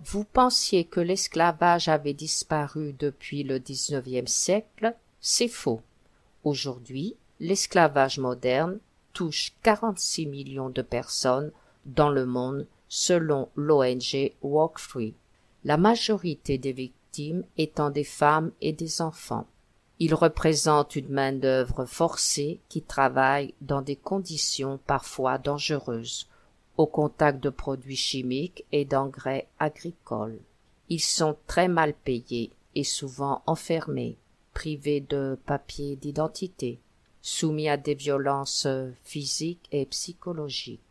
Vous pensiez que l'esclavage avait disparu depuis le XIXe siècle, c'est faux. Aujourd'hui, l'esclavage moderne touche 46 millions de personnes dans le monde selon l'ONG Walk Free, la majorité des victimes étant des femmes et des enfants. Ils représentent une main-d'œuvre forcée qui travaille dans des conditions parfois dangereuses, au contact de produits chimiques et d'engrais agricoles. Ils sont très mal payés et souvent enfermés, privés de papiers d'identité, soumis à des violences physiques et psychologiques.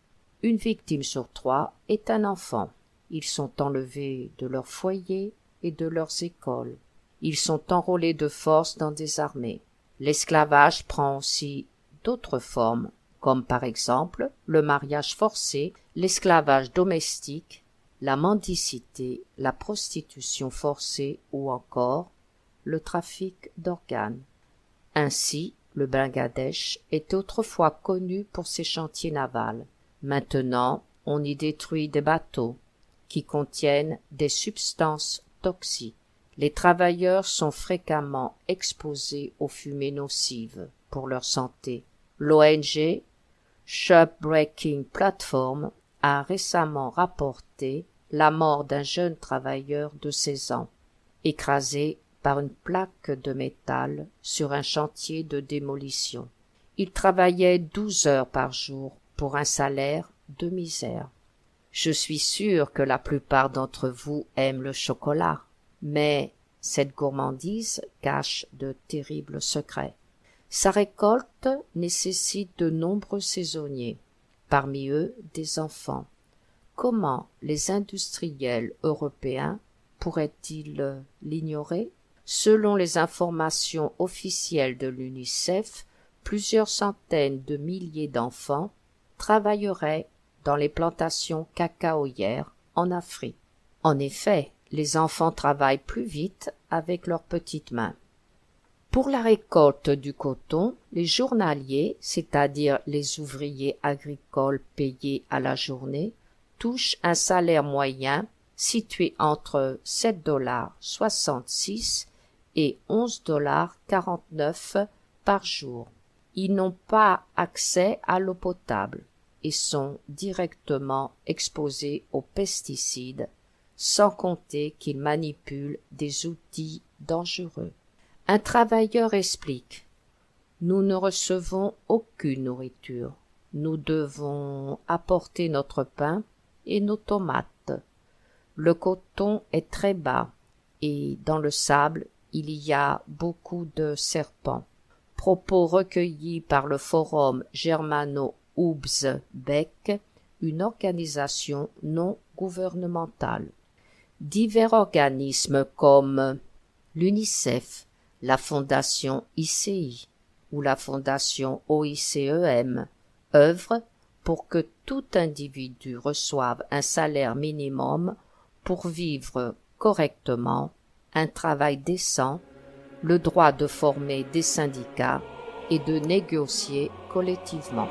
Une victime sur 3 est un enfant. Ils sont enlevés de leur foyer et de leurs écoles. Ils sont enrôlés de force dans des armées. L'esclavage prend aussi d'autres formes, comme par exemple le mariage forcé, l'esclavage domestique, la mendicité, la prostitution forcée ou encore le trafic d'organes. Ainsi, le Bangladesh était autrefois connu pour ses chantiers navals. Maintenant, on y détruit des bateaux qui contiennent des substances toxiques. Les travailleurs sont fréquemment exposés aux fumées nocives pour leur santé. L'ONG Shipbreaking Platform a récemment rapporté la mort d'un jeune travailleur de 16 ans, écrasé par une plaque de métal sur un chantier de démolition. Il travaillait 12 heures par jour pour un salaire de misère. Je suis sûr que la plupart d'entre vous aiment le chocolat, mais cette gourmandise cache de terribles secrets. Sa récolte nécessite de nombreux saisonniers, parmi eux des enfants. Comment les industriels européens pourraient-ils l'ignorer? Selon les informations officielles de l'UNICEF, plusieurs centaines de milliers d'enfants travailleraient dans les plantations cacaoyères en Afrique. En effet, les enfants travaillent plus vite avec leurs petites mains. Pour la récolte du coton, les journaliers, c'est-à-dire les ouvriers agricoles payés à la journée, touchent un salaire moyen situé entre 7,66 $ et 11,49 $ par jour. Ils n'ont pas accès à l'eau potable et sont directement exposés aux pesticides, sans compter qu'ils manipulent des outils dangereux. Un travailleur explique: « Nous ne recevons aucune nourriture. Nous devons apporter notre pain et nos tomates. Le coton est très bas et dans le sable, il y a beaucoup de serpents. » Propos recueillis par le Forum Germano-Ouzbek, une organisation non gouvernementale. Divers organismes comme l'UNICEF, la Fondation ICI ou la Fondation OICEM œuvrent pour que tout individu reçoive un salaire minimum pour vivre correctement, un travail décent, le droit de former des syndicats et de négocier collectivement.